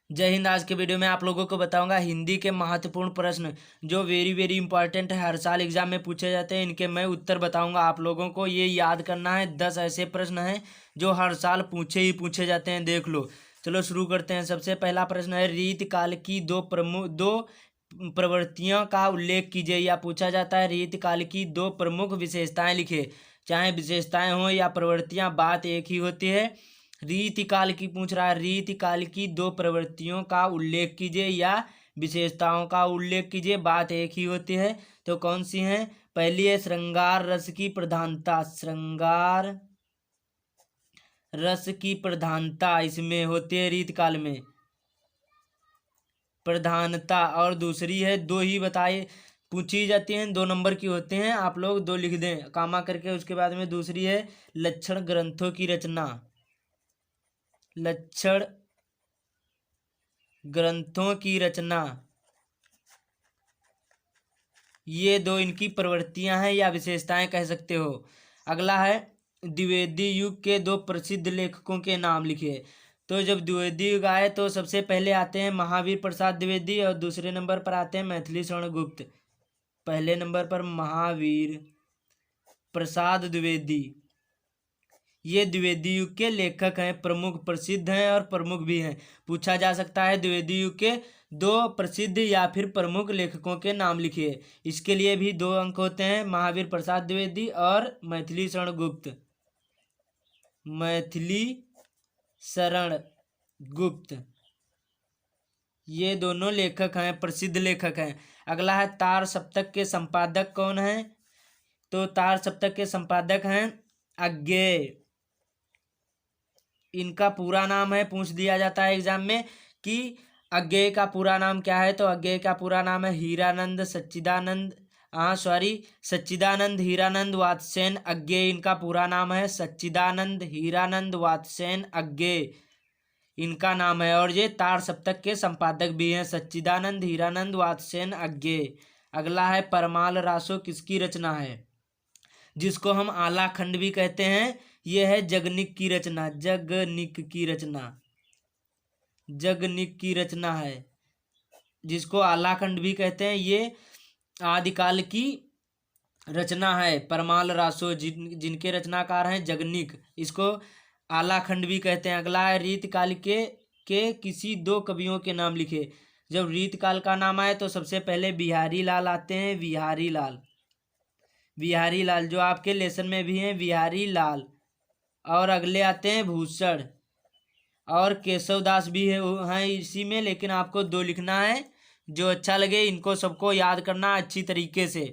जय हिंद। आज के वीडियो में आप लोगों को बताऊंगा हिंदी के महत्वपूर्ण प्रश्न जो वेरी वेरी इंपॉर्टेंट है, हर साल एग्जाम में पूछे जाते हैं। इनके मैं उत्तर बताऊंगा। आप लोगों को ये याद करना है। 10 ऐसे प्रश्न हैं जो हर साल पूछे जाते हैं। देख लो। चलो शुरू करते हैं। सबसे पहला प्रश्न है, रीतकाल की दो प्रवृत्तियों का उल्लेख कीजिए। या पूछा जाता है रीतकाल की दो प्रमुख विशेषताएं लिखे। चाहे विशेषताएं हो या प्रवृत्तियां, बात एक ही होती है। रीतिकाल की पूछ रहा है, रीतिकाल की दो प्रवृत्तियों का उल्लेख कीजिए या विशेषताओं का उल्लेख कीजिए, बात एक ही होती है। तो कौन सी है? पहली है श्रृंगार रस की प्रधानता। श्रृंगार रस की प्रधानता इसमें होती है रीतकाल में, प्रधानता। और दूसरी है, दो ही बताए पूछी जाती हैं, 2 नंबर की होते हैं। आप लोग 2 लिख दें कामा करके। उसके बाद में दूसरी है लक्षण ग्रंथों की रचना। लक्षण ग्रंथों की रचना, ये 2 इनकी प्रवृत्तियां हैं या विशेषताएं कह सकते हो। अगला है, द्विवेदी युग के 2 प्रसिद्ध लेखकों के नाम लिखिए। तो जब द्विवेदी युग आए तो सबसे पहले आते हैं महावीर प्रसाद द्विवेदी और दूसरे नंबर पर आते हैं मैथिली शरण गुप्त। पहले नंबर पर महावीर प्रसाद द्विवेदी, ये द्विवेदी युग के लेखक हैं, प्रमुख प्रसिद्ध हैं और प्रमुख भी हैं। पूछा जा सकता है द्विवेदी युग के 2 प्रसिद्ध या फिर प्रमुख लेखकों के नाम लिखिए। इसके लिए भी 2 अंक होते हैं, महावीर प्रसाद द्विवेदी और मैथिली शरण गुप्त। मैथिली शरण गुप्त, ये दोनों लेखक हैं, प्रसिद्ध लेखक हैं। अगला है, तार सप्तक के संपादक कौन हैं? तो तार सप्तक के संपादक हैं अज्ञेय। इनका पूरा नाम है, पूछ दिया जाता है एग्जाम में कि अज्ञेय का पूरा नाम क्या है। तो अज्ञेय का पूरा नाम है हीरानंद सच्चिदानंद, सच्चिदानंद हीरानंद वात्सेन अज्ञेय। इनका पूरा नाम है सच्चिदानंद हीरानंद वात्सेन अज्ञेय, इनका नाम है। और ये तार सप्तक के संपादक भी हैं, सच्चिदानंद हीरानंद वात्सेन अज्ञेय। अगला है, परमाल रासो किसकी रचना है? जिसको हम आला खंड भी कहते हैं। यह है जगनिक की रचना। जगनिक की रचना, जगनिक की रचना है, जिसको आलाखंड भी कहते हैं। ये आदिकाल की रचना है। परमाल रासो जिनके रचनाकार हैं जगनिक, इसको आलाखंड भी कहते हैं। अगला है, रीतकाल के किसी 2 कवियों के नाम लिखे। जब रीतकाल का नाम आए तो सबसे पहले बिहारी लाल आते हैं। बिहारी लाल, बिहारी लाल जो आपके लेसन में भी हैं, बिहारी लाल। और अगले आते हैं भूषण और केशव दास भी हैं इसी में, लेकिन आपको 2 लिखना है जो अच्छा लगे। इनको सबको याद करना अच्छी तरीके से।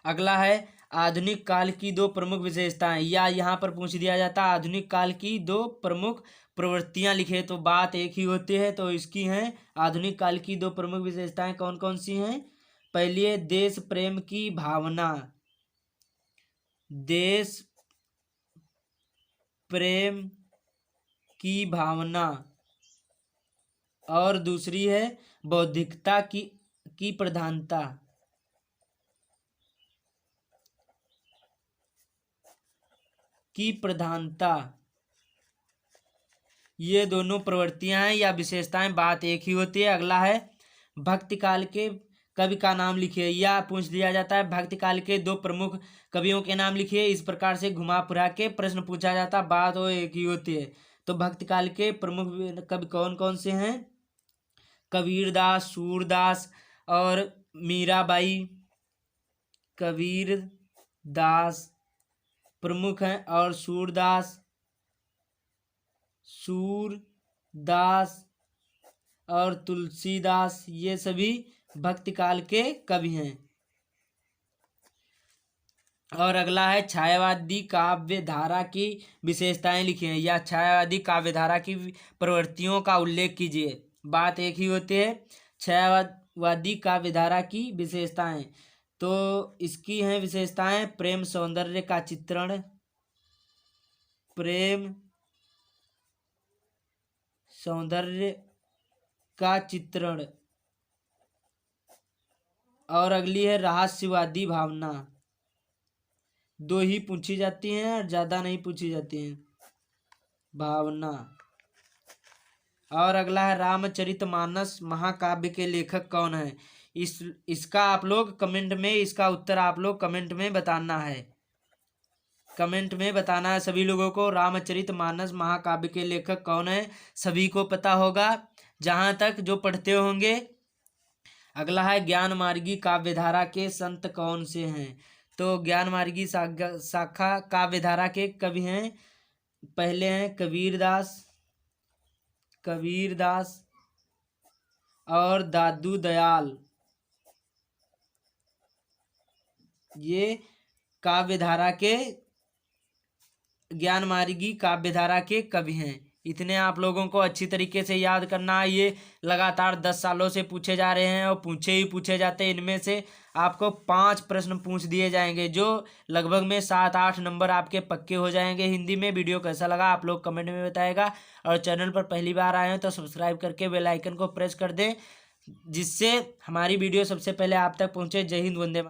अगला है, आधुनिक काल की 2 प्रमुख विशेषताएं, या यहाँ पर पूछ दिया जाता है आधुनिक काल की 2 प्रमुख प्रवृत्तियां लिखे, तो बात एक ही होती है। तो इसकी हैं आधुनिक काल की 2 प्रमुख विशेषताएं कौन कौन सी हैं? पहली है देश प्रेम की भावना। देश प्रेम की भावना। और दूसरी है बौद्धिकता की प्रधानता। की प्रधानता, ये दोनों प्रवृत्तियां हैं या विशेषताएं, बात एक ही होती है। अगला है, भक्ति काल के कवि का नाम लिखिए। या पूछ दिया जाता है भक्ति काल के 2 प्रमुख कवियों के नाम लिखिए। इस प्रकार से घुमा फिरा के प्रश्न पूछा जाता है, बात वो एक ही होती है। तो भक्ति काल के प्रमुख कवि कौन कौन से हैं? कबीरदास, सूरदास और मीराबाई। कबीरदास प्रमुख हैं और सूरदास और तुलसीदास, ये सभी भक्ति काल के कवि हैं। और अगला है, छायावादी काव्य धारा की विशेषताएं लिखिए। या छायावादी काव्य धारा की प्रवृत्तियों का उल्लेख कीजिए, बात एक ही होती है। छायावादी काव्य धारा की विशेषताएं, तो इसकी हैं विशेषताएं, प्रेम सौंदर्य का चित्रण। प्रेम सौंदर्य का चित्रण। और अगली है रहस्यवादी भावना। 2 ही पूछी जाती हैं और ज़्यादा नहीं पूछी जाती हैं। भावना। और अगला है रामचरितमानस महाकाव्य के लेखक कौन है। इसका आप लोग कमेंट में, इसका उत्तर आप लोग कमेंट में बताना है। कमेंट में बताना है सभी लोगों को, रामचरितमानस महाकाव्य के लेखक कौन है। सभी को पता होगा जहाँ तक जो पढ़ते होंगे। अगला है ज्ञानमार्गी काव्यधारा के संत कौन से हैं। तो ज्ञानमार्गी शाखा काव्यधारा के कवि हैं, पहले हैं कबीरदास और दादू दयाल। ये काव्यधारा के, ज्ञानमार्गी काव्यधारा के कवि हैं। इतने आप लोगों को अच्छी तरीके से याद करना है। ये लगातार 10 सालों से पूछे जा रहे हैं और पूछे जाते हैं। इनमें से आपको 5 प्रश्न पूछ दिए जाएंगे, जो लगभग में 7-8 नंबर आपके पक्के हो जाएंगे हिंदी में। वीडियो कैसा लगा आप लोग कमेंट में बताएगा, और चैनल पर पहली बार आए हैं तो सब्सक्राइब करके बेल आइकन को प्रेस कर दें, जिससे हमारी वीडियो सबसे पहले आप तक पहुँचे। जय हिंद, वंदे मातरम।